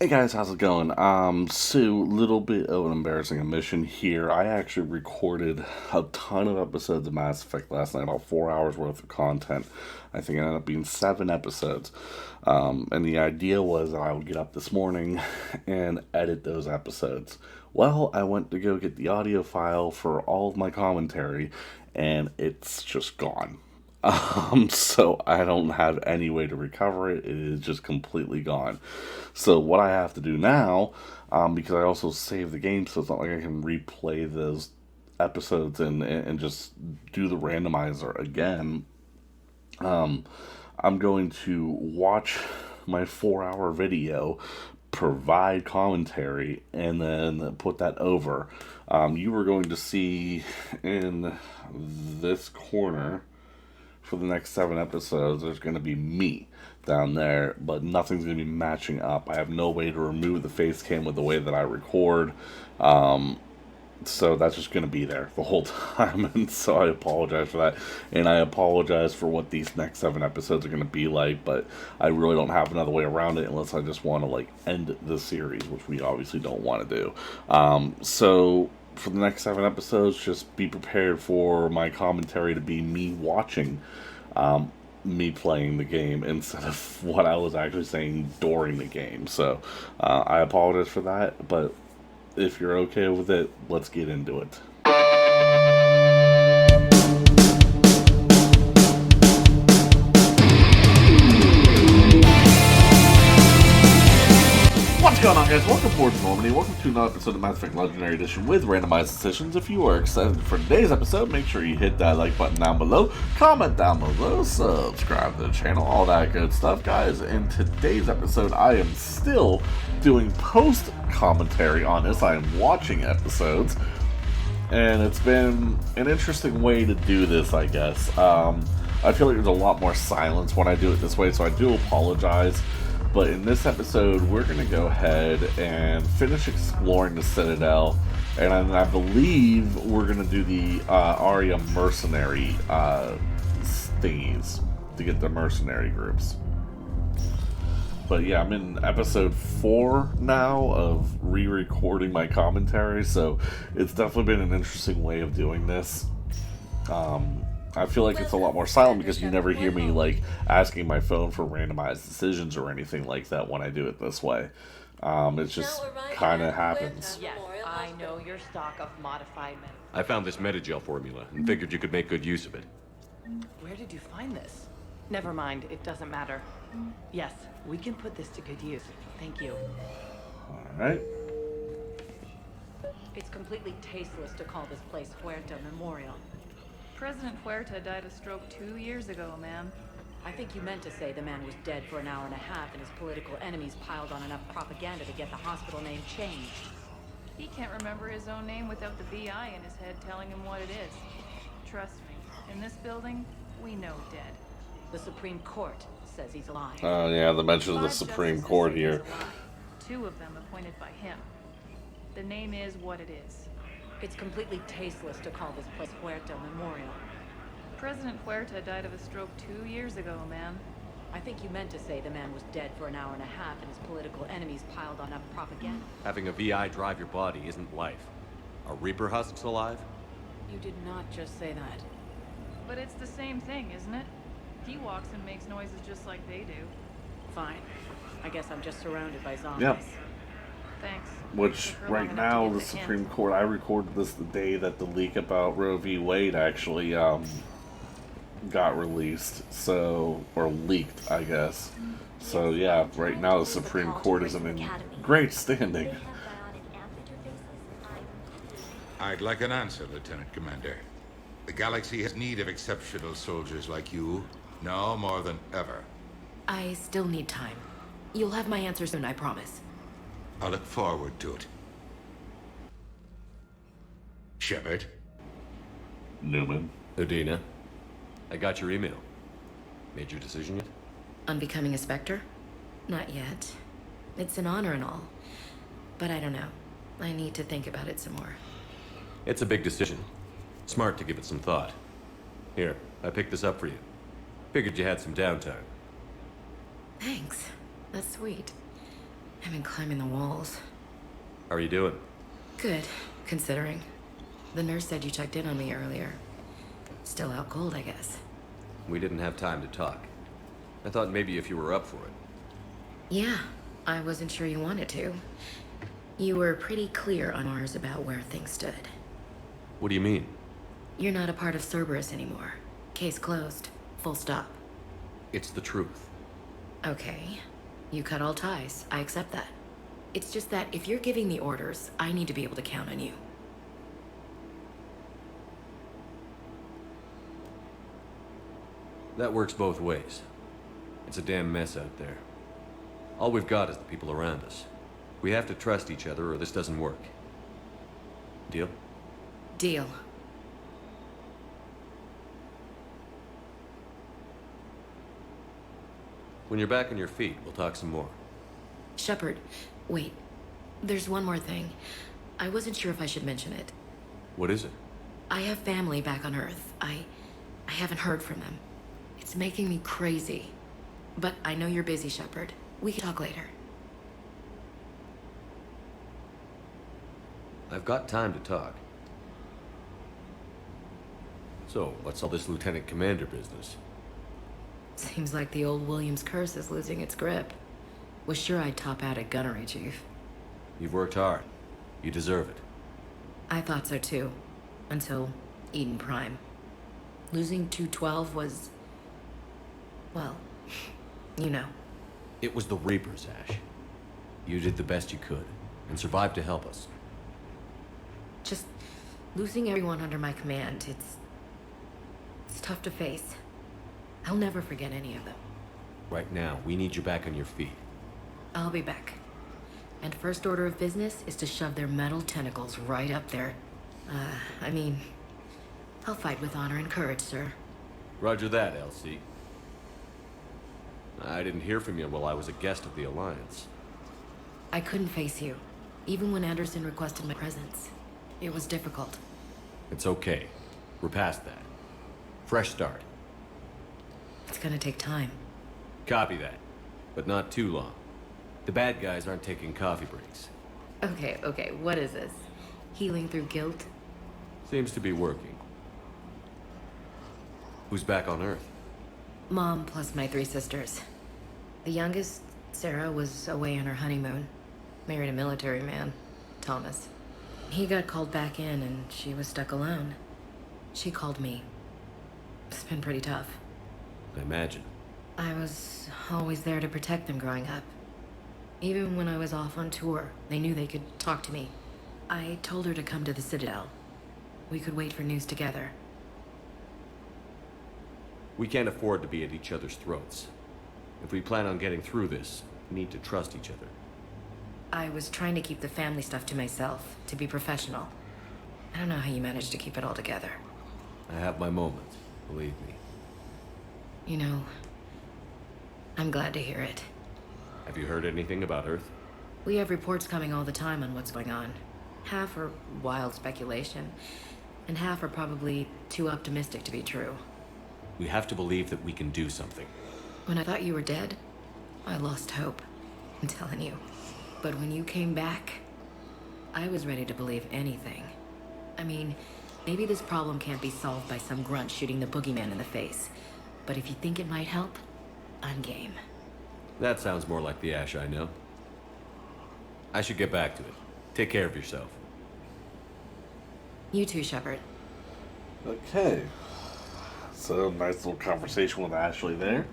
Hey guys, how's it going? So little bit of an embarrassing omission here. I actually recorded a ton of episodes of Mass Effect last night, about 4 hours worth of content. I think it ended up being 7 episodes. And the idea was that I would get up this morning and edit those episodes. Well, I went to go get the audio file for all of my commentary, and it's just gone. So I don't have any way to recover it. It is just completely gone. So what I have to do now, because I also saved the game, so it's not like I can replay those episodes and just do the randomizer again. I'm going to watch my 4 hour video, provide commentary, and then put that over. You are going to see in this corner for the next 7 episodes, there's going to be me down there, but nothing's going to be matching up. I have no way to remove the face cam with the way that I record. So that's just going to be there the whole time. And so I apologize for that. And I apologize for what these next 7 episodes are going to be like, but I really don't have another way around it unless I just want to like end the series, which we obviously don't want to do. So for the next 7 episodes, just be prepared for my commentary to be me watching me playing the game instead of what I was actually saying during the game. So I apologize for that, but if you're okay with it, let's get into it. What's going on, guys? Welcome forward to Normandy. Welcome to another episode of Mass Effect Legendary Edition with randomized decisions. If you are excited for today's episode, make sure you hit that like button down below, comment down below, subscribe to the channel, all that good stuff, guys. In today's episode, I am still doing post commentary on this. I am watching episodes, and it's been an interesting way to do this, I guess. I feel like there's a lot more silence when I do it this way, so I do apologize. But in this episode, we're going to go ahead and finish exploring the Citadel. And I believe we're going to do the Aria mercenary thingies to get the mercenary groups. But yeah, I'm in episode 4 now of re-recording my commentary. So it's definitely been an interesting way of doing this. I feel like it's a lot more silent because you never hear me like asking my phone for randomized decisions or anything like that when I do it this way. It just kind of happens. Yes, I know your stock of modified men. I found this Metagel formula and figured you could make good use of it. Where did you find this? Never mind, it doesn't matter. Yes, we can put this to good use. Thank you. Alright. It's completely tasteless to call this place Huerta Memorial. President Huerta died of stroke 2 years ago, ma'am. I think you meant to say the man was dead for an hour and a half and his political enemies piled on enough propaganda to get the hospital name changed. He can't remember his own name without the VI in his head telling him what it is. Trust me, in this building, we know dead. The Supreme Court says he's alive. Oh yeah, the mention of the 5 Supreme justices Court say he's here. alive. 2 of them appointed by him. The name is what it is. It's completely tasteless to call this place Huerta Memorial. President Huerta died of a stroke 2 years ago, ma'am. I think you meant to say the man was dead for an hour and a half and his political enemies piled on enough propaganda. Having a VI drive your body isn't life. Are Reaper husks alive? You did not just say that. But it's the same thing, isn't it? He walks and makes noises just like they do. Fine. I guess I'm just surrounded by zombies. Yep. Thanks. Which Took her long right enough to now get the the hint. Supreme Court, I recorded this the day that the leak about Roe v. Wade actually got released, so, or leaked, I guess. So yeah, right now the Supreme Court is in great standing. I'd like an answer, Lieutenant Commander. The galaxy has need of exceptional soldiers like you, now more than ever. I still need time. You'll have my answer soon, I promise. I look forward to it. Shepard? Newman. Udina, I got your email. Made your decision yet? On becoming a Spectre? Not yet. It's an honor and all. But I don't know. I need to think about it some more. It's a big decision. Smart to give it some thought. Here, I picked this up for you. Figured you had some downtime. Thanks. That's sweet. I've been climbing the walls. How are you doing? Good, considering. The nurse said you checked in on me earlier. Still out cold, I guess. We didn't have time to talk. I thought maybe if you were up for it. Yeah, I wasn't sure you wanted to. You were pretty clear on ours about where things stood. What do you mean? You're not a part of Cerberus anymore. Case closed. Full stop. It's the truth. Okay. You cut all ties. I accept that. It's just that if you're giving the orders, I need to be able to count on you. That works both ways. It's a damn mess out there. All we've got is the people around us. We have to trust each other or this doesn't work. Deal? Deal. When you're back on your feet, we'll talk some more. Shepard, wait. There's one more thing. I wasn't sure if I should mention it. What is it? I have family back on Earth. I haven't heard from them. It's making me crazy. But I know you're busy, Shepard. We can talk later. I've got time to talk. So, what's all this Lieutenant Commander business? Seems like the old Williams curse is losing its grip. Was sure I'd top out at gunnery, Chief. You've worked hard. You deserve it. I thought so too. Until Eden Prime. Losing 212 was... well, you know. It was the Reapers, Ash. You did the best you could, and survived to help us. Just losing everyone under my command, it's tough to face. I'll never forget any of them. Right now, we need you back on your feet. I'll be back. And first order of business is to shove their metal tentacles right up there. I mean, I'll fight with honor and courage, sir. Roger that, LC. I didn't hear from you while I was a guest of the Alliance. I couldn't face you, even when Anderson requested my presence. It was difficult. It's okay. We're past that. Fresh start. It's gonna take time. Copy that. But not too long. The bad guys aren't taking coffee breaks. Okay, what is this? Healing through guilt? Seems to be working. Who's back on Earth? Mom plus my 3 sisters. The youngest, Sarah, was away on her honeymoon. Married a military man, Thomas. He got called back in and she was stuck alone. She called me. It's been pretty tough. I imagine. I was always there to protect them growing up. Even when I was off on tour, they knew they could talk to me. I told her to come to the Citadel. We could wait for news together. We can't afford to be at each other's throats. If we plan on getting through this, we need to trust each other. I was trying to keep the family stuff to myself, to be professional. I don't know how you managed to keep it all together. I have my moments, believe me. You know, I'm glad to hear it. Have you heard anything about Earth? We have reports coming all the time on what's going on. Half are wild speculation, and half are probably too optimistic to be true. We have to believe that we can do something. When I thought you were dead, I lost hope. I'm telling you. But when you came back, I was ready to believe anything. I mean, maybe this problem can't be solved by some grunt shooting the boogeyman in the face. But if you think it might help, I'm game. That sounds more like the Ash I know. I should get back to it. Take care of yourself. You too, Shepard. Okay. So, nice little conversation with Ashley there.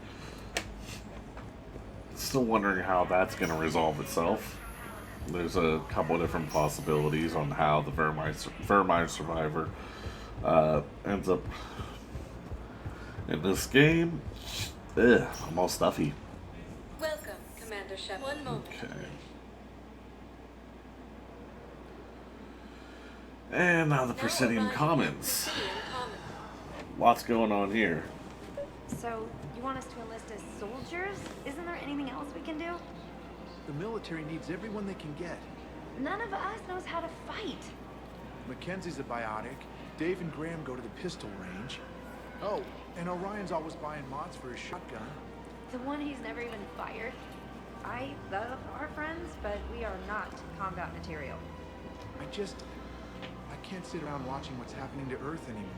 Still wondering how that's going to resolve itself. There's a couple of different possibilities on how the Vermine survivor ends up in this game. Ugh, I'm all stuffy. Welcome, Commander Shepard. One moment. Okay. And now the Presidium Commons. Lots going on here. So, you want us to enlist as soldiers? Isn't there anything else we can do? The military needs everyone they can get. None of us knows how to fight. Mackenzie's a biotic. Dave and Graham go to the pistol range. Oh, and Orion's always buying mods for his shotgun. The one he's never even fired. I love our friends, but we are not combat material. I can't sit around watching what's happening to Earth anymore.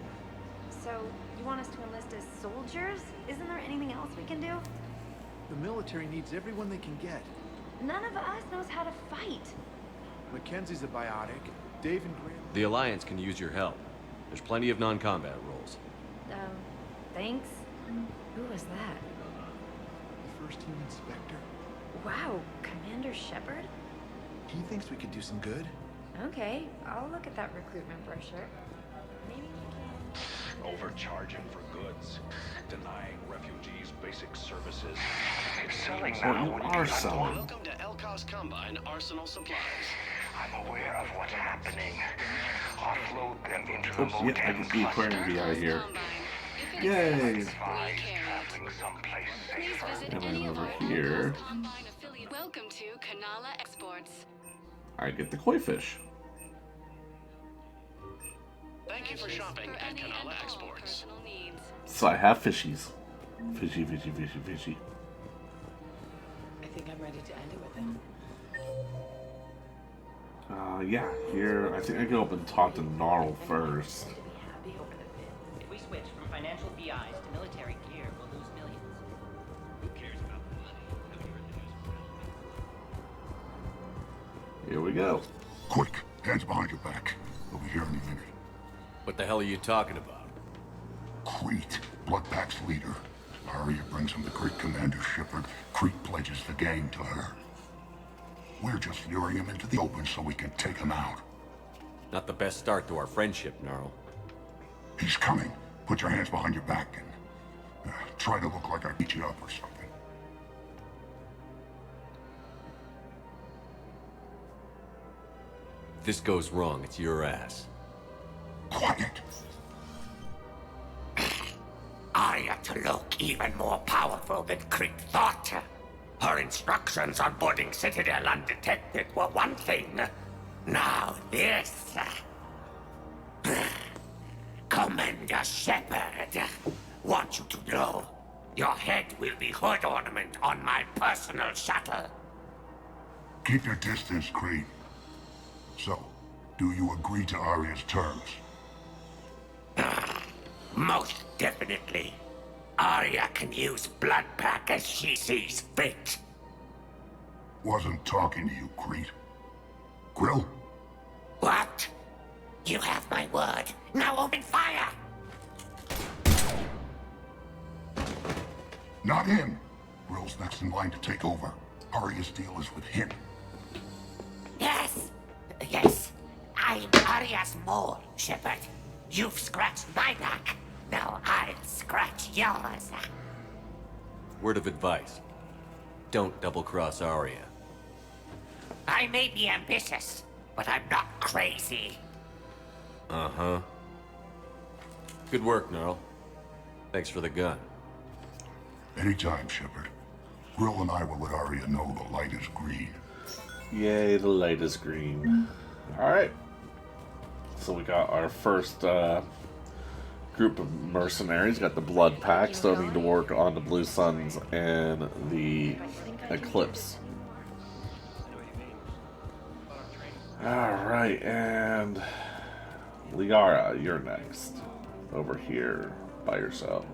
So, you want us to enlist as soldiers? Isn't there anything else we can do? The military needs everyone they can get. None of us knows how to fight. Mackenzie's a biotic. Dave and Graham... The Alliance can use your help. There's plenty of non-combat roles. Thanks. Who was that? The first team inspector. Wow, Commander Shepard? He thinks we could do some good. Okay, I'll look at that recruitment brochure. Maybe we can... Overcharging for goods, denying refugees basic services. It's selling Well, now. you What are do you selling. Welcome to Elcos Combine Arsenal Supplies. I'm aware of what's happening. Offload them into the Oops, yeah, I can Motan see cluster. Aquarium VI here. Combine. Yay! Advise traveling someplace Please safer. visit And any then of over our here, Combine affiliate. Welcome to Kanala Exports. I get the koi fish. Thank you for shopping For at any and Kanala all Exports. personal needs. So I have fishies. Fishy, fishy, fishy, fishy. I think I'm ready to end it with it. Yeah, here, I think I go up and talk to Gnarl first. To be happy over the bid. If we switch from financial BIs to military gear, we'll lose millions. Who cares about the money? Who really is Here we go. Quick, hands behind your back. We'll be here in a minute. What the hell are you talking about? Crete, Bloodpack's leader. Arya brings him the Greek commander Shepard. Crete pledges the gang to her. We're just luring him into the open so we can take him out. Not the best start to our friendship, Gnarl. He's coming. Put your hands behind your back and try to look like I beat you up or something. If this goes wrong, it's your ass. Quiet. Arya to look even more powerful than Crete thought. Her instructions on boarding Citadel undetected were one thing. Now this. Commander Shepard, want you to know, your head will be hood ornament on my personal shuttle. Keep your distance, Crete. So, do you agree to Arya's terms? Most definitely. Arya can use Bloodpack as she sees fit. Wasn't talking to you, Crete. Grill? What? You have my word. Now open fire! Not him. Grill's next in line to take over. Arya's deal is with him. Yes. I'm Arya's mole, Shepard. You've scratched my back. Now I'll scratch yours. Word of advice. Don't double-cross Arya. I may be ambitious, but I'm not crazy. Uh-huh. Good work, Gnarl. Thanks for the gun. Anytime, Shepard. Grill and I will let Arya know the light is green. Yay, the light is green. Alright. So we got our first group of mercenaries. Got the Blood Pack starting to work on the Blue Suns and the Eclipse. Alright, and Liara, you're next. Over here by yourself.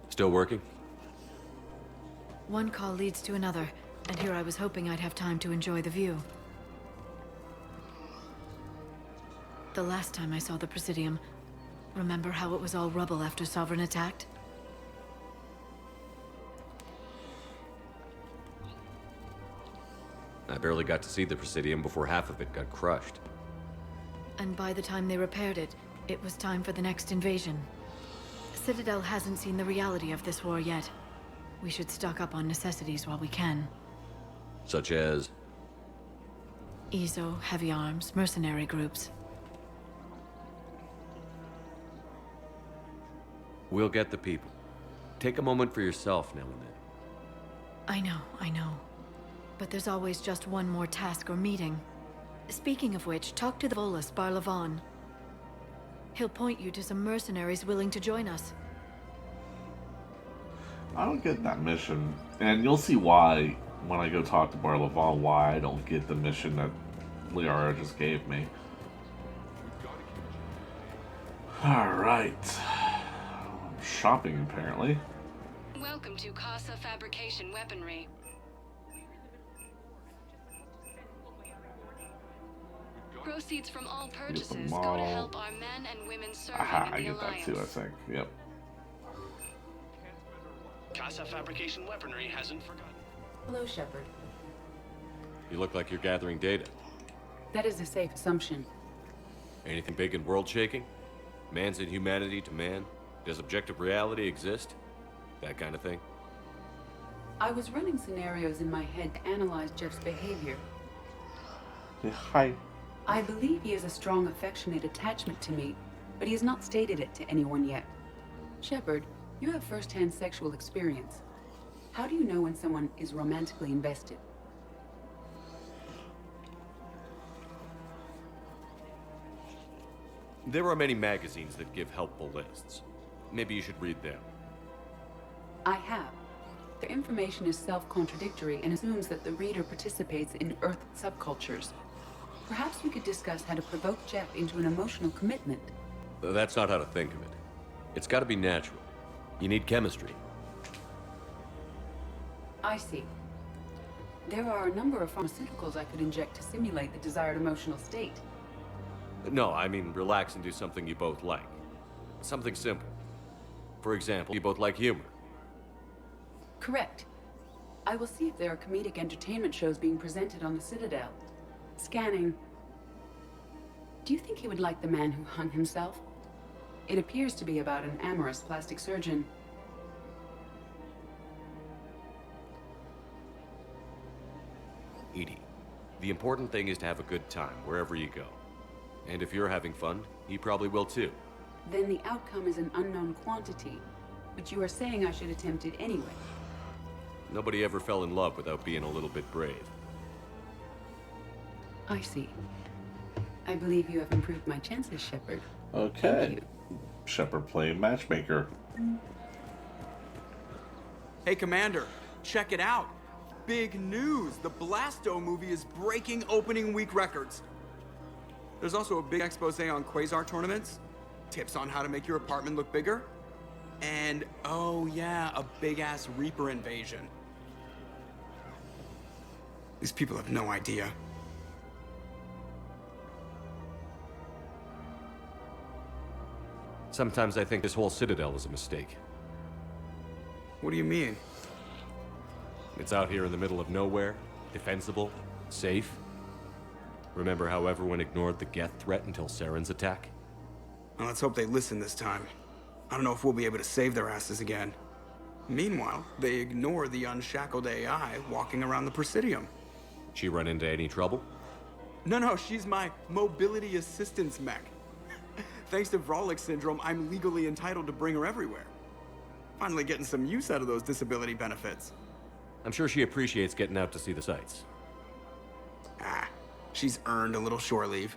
Still working? One call leads to another, and here I was hoping I'd have time to enjoy the view. The last time I saw the Presidium, remember how it was all rubble after Sovereign attacked? I barely got to see the Presidium before half of it got crushed. And by the time they repaired it, it was time for the next invasion. Citadel hasn't seen the reality of this war yet. We should stock up on necessities while we can. Such as? EZO, heavy arms, mercenary groups. We'll get the people. Take a moment for yourself now and then. I know. But there's always just one more task or meeting. Speaking of which, talk to the Volus Barlavan. He'll point you to some mercenaries willing to join us. I don't get that mission. And you'll see why when I go talk to Bar Levon, why I don't get the mission that Liara just gave me. Alright. Shopping, apparently. Welcome to Casa Fabrication Weaponry. Proceeds from all purchases go to help our men and women serving Aha, in I the get that Alliance. too, I think. Yep. Casa Fabrication Weaponry hasn't forgotten. Hello, Shepard. You look like you're gathering data. That is a safe assumption. Anything big and world-shaking? Man's inhumanity to man? Does objective reality exist? That kind of thing? I was running scenarios in my head to analyze Jeff's behavior. Yeah, hi. I believe he has a strong affectionate attachment to me, but he has not stated it to anyone yet. Shepard, you have first-hand sexual experience. How do you know when someone is romantically invested? There are many magazines that give helpful lists. Maybe you should read them. I have. Their information is self-contradictory and assumes that the reader participates in Earth subcultures. Perhaps we could discuss how to provoke Jeff into an emotional commitment. That's not how to think of it. It's got to be natural. You need chemistry. I see. There are a number of pharmaceuticals I could inject to simulate the desired emotional state. No, I mean relax and do something you both like. Something simple. For example, you both like humor. Correct. I will see if there are comedic entertainment shows being presented on the Citadel. Scanning. Do you think he would like The Man Who Hung Himself? It appears to be about an amorous plastic surgeon. Edie, the important thing is to have a good time wherever you go. And if you're having fun, he probably will too. Then the outcome is an unknown quantity, but you are saying I should attempt it anyway. Nobody ever fell in love without being a little bit brave. I see. I believe you have improved my chances, Shepard. Okay. Shepard playing matchmaker. Hey, Commander, check it out. Big news! The Blasto movie is breaking opening week records. There's also a big expose on Quasar tournaments, tips on how to make your apartment look bigger, and, oh yeah, a big-ass Reaper invasion. These people have no idea. Sometimes I think this whole Citadel is a mistake. What do you mean? It's out here in the middle of nowhere, defensible, safe. Remember how everyone ignored the Geth threat until Saren's attack? Well, let's hope they listen this time. I don't know if we'll be able to save their asses again. Meanwhile, they ignore the unshackled AI walking around the Presidium. She run into any trouble? No, she's my mobility assistance mech. Thanks to Vrolic syndrome, I'm legally entitled to bring her everywhere. Finally getting some use out of those disability benefits. I'm sure she appreciates getting out to see the sights. Ah, she's earned a little shore leave.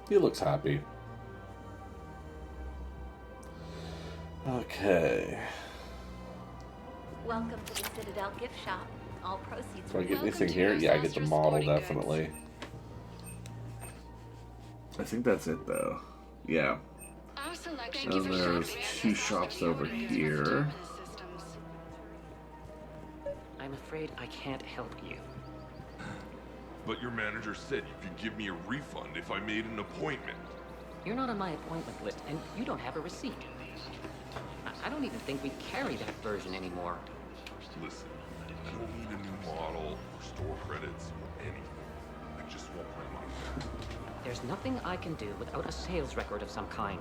He looks happy. Okay. Welcome to the Citadel gift shop. All proceeds. Do I get anything here? Yeah, I get the model, definitely. I think that's it, though. Yeah. And there's two shops over here. I'm afraid I can't help you. But your manager said you could give me a refund if I made an appointment. You're not on my appointment list, and you don't have a receipt. I don't even think we carry that version anymore. Listen, I don't need a new model or store credits or anything. I just want my money back. There's nothing I can do without a sales record of some kind.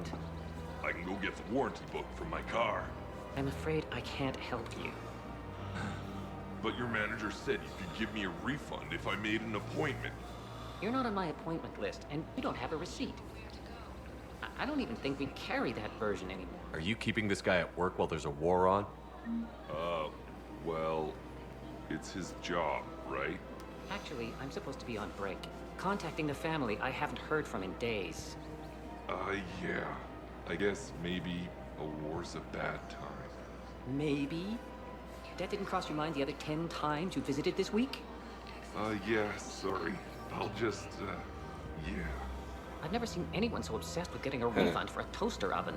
I can go get the warranty book from my car. I'm afraid I can't help you. But your manager said you could give me a refund if I made an appointment. You're not on my appointment list, and you don't have a receipt. I don't even think we carry that version anymore. Are you keeping this guy at work while there's a war on? Well, it's his job, right? Actually, I'm supposed to be on break. Contacting the family I haven't heard from in days. Yeah. I guess maybe a war's a bad time. Maybe? That didn't cross your mind the other 10 times you visited this week? Yeah, sorry. I'll just, yeah. I've never seen anyone so obsessed with getting a refund for a toaster oven.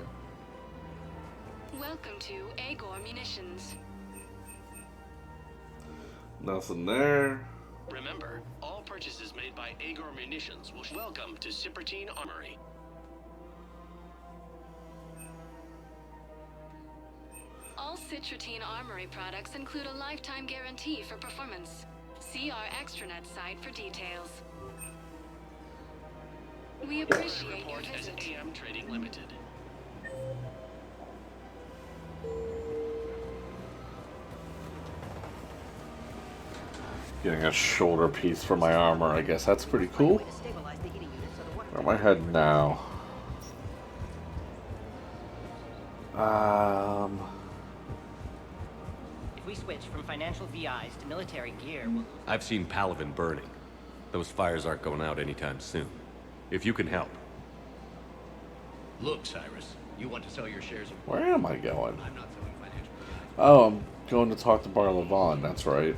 Welcome to Agor Munitions. Nothing there. Remember, all purchases made by Agor Munitions will welcome to Cipertine Armory. All Citrotine Armory products include a lifetime guarantee for performance. See our extranet site for details. We appreciate your Report as visit. AM Trading Limited. Getting a shoulder piece for my armor, I guess that's pretty cool. Where am I heading now? If we switch from financial VIs to military gear, we'll... I've seen Palaven burning. Those fires aren't going out anytime soon. If you can help. Look, Cyrus, you want to sell your shares of... Where am I going? I'm not selling financial... Oh, I'm going to talk to Bar Levon, that's right.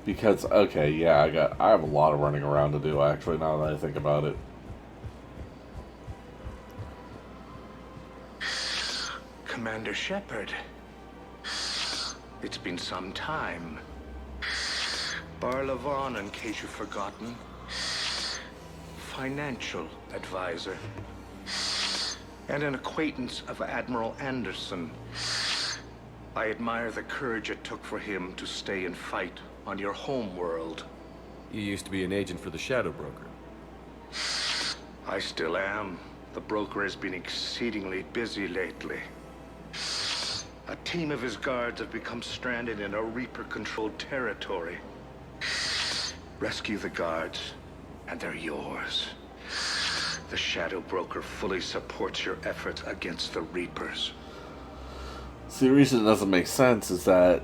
Because, okay, yeah, I have a lot of running around to do, actually, now that I think about it. Commander Shepard. It's been some time. Bar Levon, in case you've forgotten. Financial advisor. And an acquaintance of Admiral Anderson. I admire the courage it took for him to stay and fight on your home world. You used to be an agent for the Shadow Broker. I still am. The broker has been exceedingly busy lately. A team of his guards have become stranded in a Reaper-controlled territory. Rescue the guards, and they're yours. The Shadow Broker fully supports your efforts against the Reapers. See, the reason it doesn't make sense is that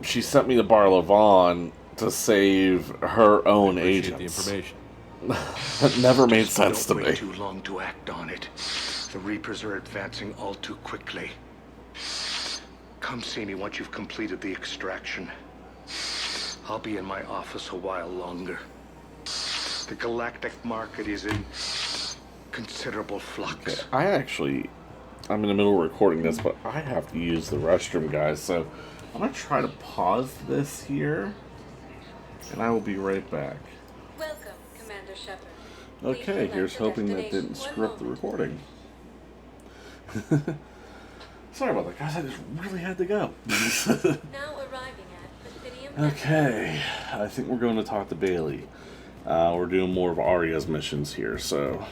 she sent me to Bar Levon to save her own agents. The information. That never made sense to Don't me. wait too long to act on it. The Reapers are advancing all too quickly. Come see me once you've completed the extraction. I'll be in my office a while longer. The galactic market is in considerable flux. Okay, I'm in the middle of recording this, but I have to use the restroom, guys, so I'm going to try to pause this here, and I will be right back. Welcome, Commander Shepard. Okay, here's hoping that didn't screw up the recording. Sorry about that, guys, I just really had to go. Now arriving at Bithynium. Okay, I think we're going to talk to Bailey. We're doing more of Arya's missions here, so...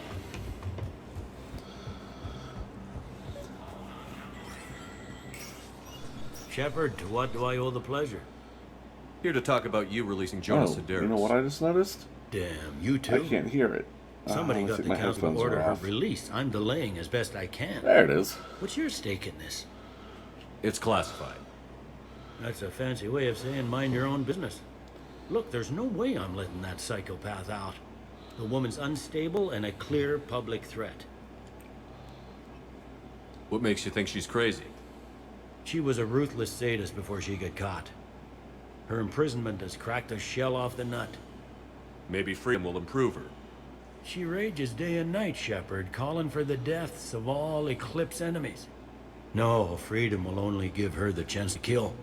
Shepard, to what do I owe the pleasure? Here to talk about you releasing Jonas Oh, Sedaris. you know what I just noticed? Damn, you too? I can't hear it. Somebody let's got see, the my council to headphones order are her off. release. I'm delaying as best I can. There it is. What's your stake in this? It's classified. That's a fancy way of saying mind your own business. Look, there's no way I'm letting that psychopath out. The woman's unstable and a clear public threat. What makes you think she's crazy? She was a ruthless sadist before she got caught. Her imprisonment has cracked a shell off the nut. Maybe freedom will improve her. She rages day and night, Shepard, calling for the deaths of all Eclipse enemies. No, freedom will only give her the chance to kill.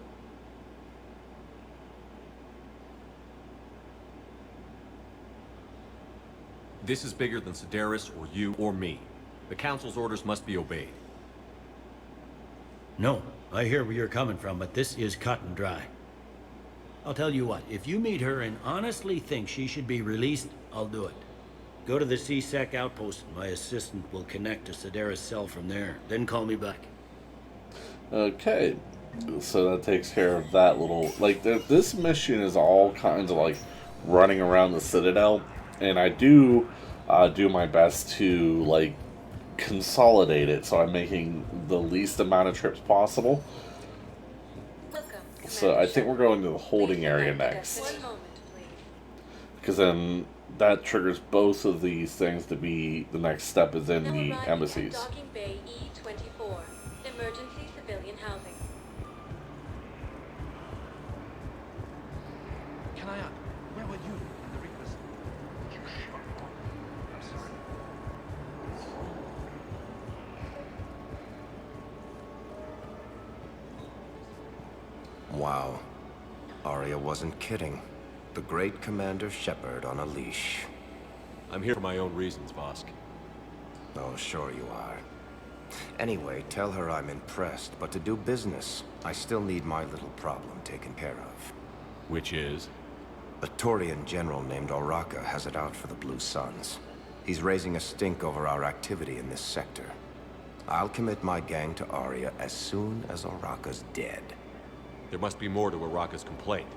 This is bigger than Sedaris or you or me. The Council's orders must be obeyed. No, I hear where you're coming from, but this is cut and dry. I'll tell you what, if you meet her and honestly think she should be released, I'll do it. Go to the C-Sec outpost. My assistant will connect to Sedaris' cell from there. Then call me back. Okay, so that takes care of that little... Like, this mission is all kinds of, like, running around the Citadel. And I do do my best to, like, consolidate it so I'm making the least amount of trips possible. So I think we're going to the holding area next. Because then that triggers both of these things to be the next step is in the embassies. Docking Bay E-24. Emergency civilian housing. Kanaya, where were you when the Reapers... You shut up. I'm sorry. Wow. Arya wasn't kidding. The great Commander Shepard on a leash. I'm here for my own reasons, Vosk. Oh, sure you are. Anyway, tell her I'm impressed, but to do business, I still need my little problem taken care of. Which is? A Turian general named Oraka has it out for the Blue Suns. He's raising a stink over our activity in this sector. I'll commit my gang to Arya as soon as Oraka's dead. There must be more to Oraka's complaint.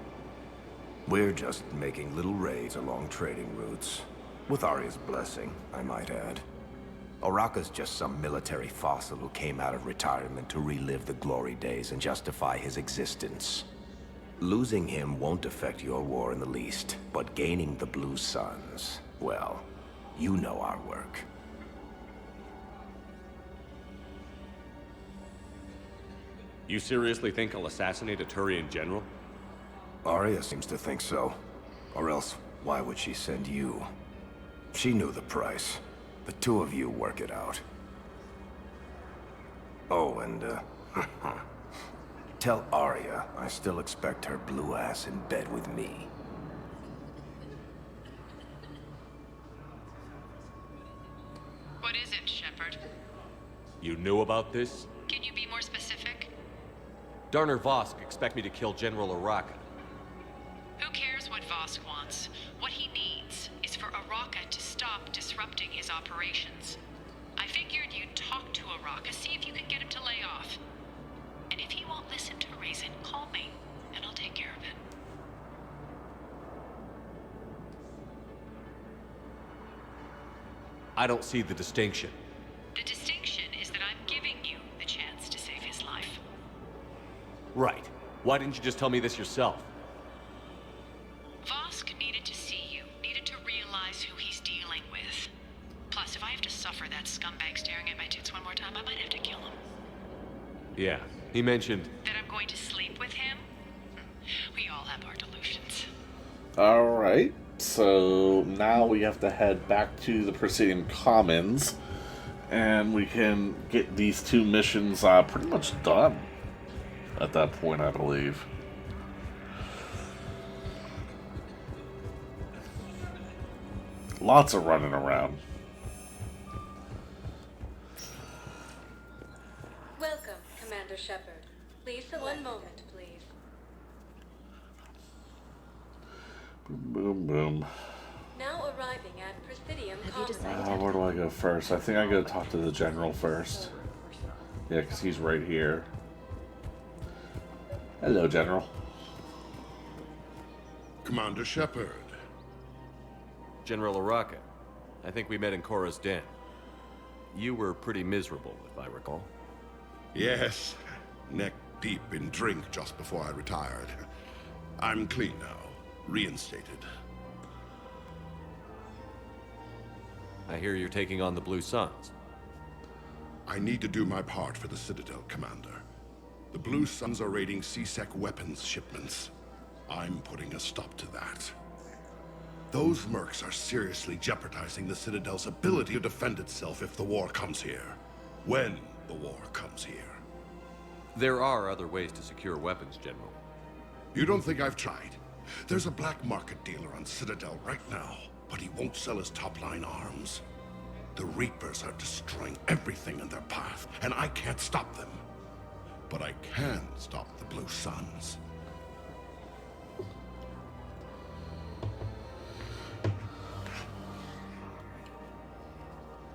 We're just making little raids along trading routes. With Arya's blessing, I might add. Oraka's just some military fossil who came out of retirement to relive the glory days and justify his existence. Losing him won't affect your war in the least, but gaining the Blue Suns, well, you know our work. You seriously think I'll assassinate a Turian general? Arya seems to think so. Or else, why would she send you? She knew the price. The two of you work it out. Oh, and, tell Arya I still expect her blue ass in bed with me. What is it, Shepard? You knew about this? Can you be more specific? Darner Vosk expect me to kill General Oraka. Who cares what Vosk wants? What he needs is for Oraka to stop disrupting his operations. I figured you'd talk to Oraka, see if you can get him to lay off. And if he won't listen to reason, call me, and I'll take care of it. I don't see the distinction. The distinction is that I'm giving you the chance to save his life. Right. Why didn't you just tell me this yourself? Vosk needed to see you, needed to realize who he's dealing with. Plus, if I have to suffer that scumbag staring at my tits one more time, I might have to kill him. Yeah, he mentioned... That I'm going to sleep with him? We all have our delusions. Alright, so now we have to head back to the Presidium Commons, and we can get these two missions pretty much done at that point, I believe. Lots of running around. Welcome, Commander Shepard. Please select. One moment, please. Boom, boom, boom. Now arriving at Presidium Commons. Where do I go first? I think I gotta talk to the General first. Yeah, because he's right here. Hello, General. Commander Shepard. General Oraka. I think we met in Korra's den. You were pretty miserable, if I recall. Yes, neck deep in drink just before I retired. I'm clean now, reinstated. I hear you're taking on the Blue Suns. I need to do my part for the Citadel, Commander. The Blue Suns are raiding C-Sec weapons shipments. I'm putting a stop to that. Those mercs are seriously jeopardizing the Citadel's ability to defend itself if the war comes here. When the war comes here. There are other ways to secure weapons, General. You don't think I've tried? There's a black market dealer on Citadel right now, but he won't sell his top-line arms. The Reapers are destroying everything in their path, and I can't stop them. But I can stop the Blue Suns.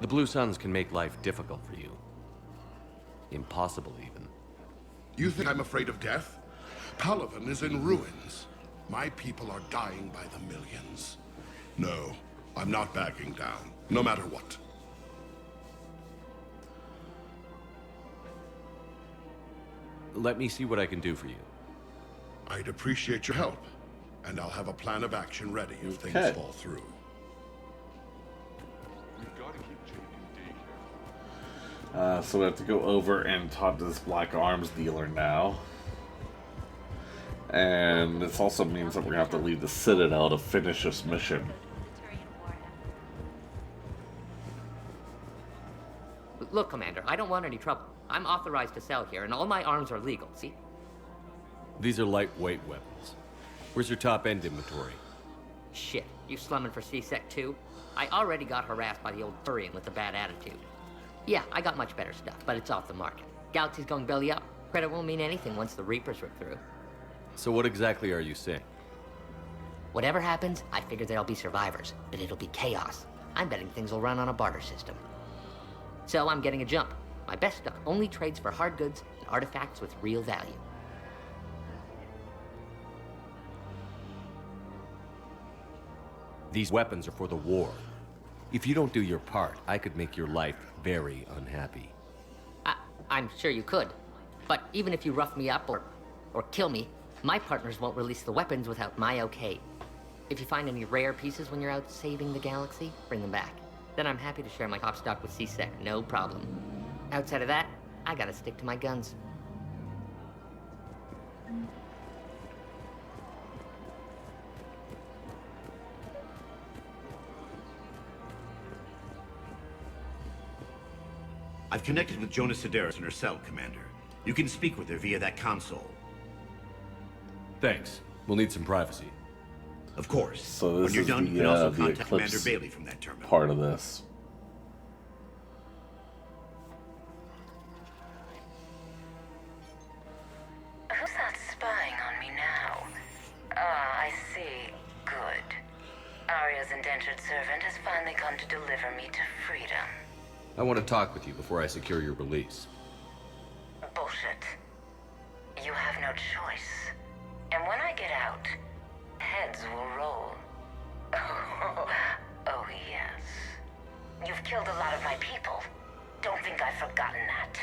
The Blue Suns can make life difficult for you. Impossible, even. You think I'm afraid of death? Palaven is in ruins. My people are dying by the millions. No, I'm not backing down, no matter what. Let me see what I can do for you. I'd appreciate your help, and I'll have a plan of action ready if things fall through. So we have to go over and talk to this black arms dealer now. And this also means that we're going to have to leave the Citadel to finish this mission. Look, Commander, I don't want any trouble. I'm authorized to sell here, and all my arms are legal, see? These are lightweight weapons. Where's your top-end inventory? Shit, you slumming for C-Sec too? I already got harassed by the old Furian with a bad attitude. Yeah, I got much better stuff, but it's off the market. Galaxy's going belly up. Credit won't mean anything once the Reapers rip through. So what exactly are you saying? Whatever happens, I figure there'll be survivors, but it'll be chaos. I'm betting things will run on a barter system. So I'm getting a jump. My best stuff only trades for hard goods and artifacts with real value. These weapons are for the war. If you don't do your part, I could make your life very unhappy. I'm sure you could. But even if you rough me up or kill me, my partners won't release the weapons without my okay. If you find any rare pieces when you're out saving the galaxy, bring them back. Then I'm happy to share my top stock with C-Sec, no problem. Outside of that, I gotta stick to my guns. I've connected with Jonas Sedaris in her cell, Commander. You can speak with her via that console. Thanks. We'll need some privacy. Of course. So this when you're is done, the, you can also the contact Commander Eclipse Bailey from that terminal. part of this. Who's that spying on me now? Ah, I see. Good. Arya's indentured servant has finally come to deliver me to freedom. I want to talk with you before I secure your release. Bullshit. You have no choice. And when I get out, heads will roll. Oh, yes. You've killed a lot of my people. Don't think I've forgotten that.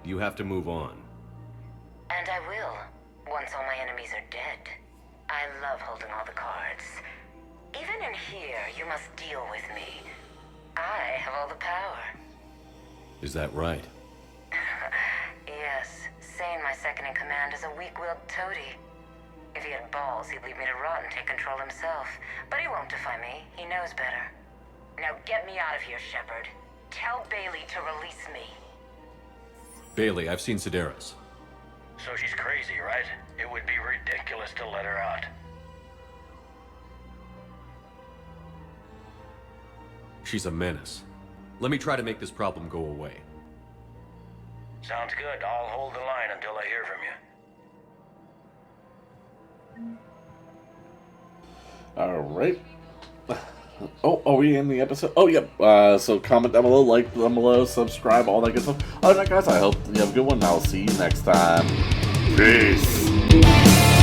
You have to move on. And I will, once all my enemies are dead. I love holding all the cards. Even in here, you must deal with me. I have all the power. Is that right? Yes, Sane, my second-in-command, is a weak-willed toady. If he had balls, he'd leave me to rot and take control himself. But he won't defy me. He knows better. Now get me out of here, Shepard. Tell Bailey to release me. Bailey, I've seen Sedaris. So she's crazy, right? It would be ridiculous to let her out. She's a menace. Let me try to make this problem go away. Sounds good. I'll hold the line until I hear from you. Alright. Oh, are we in the episode? Oh, yep. So comment down below, like down below, subscribe, all that good stuff. Other than that, guys, I hope you have a good one, and I'll see you next time. Peace.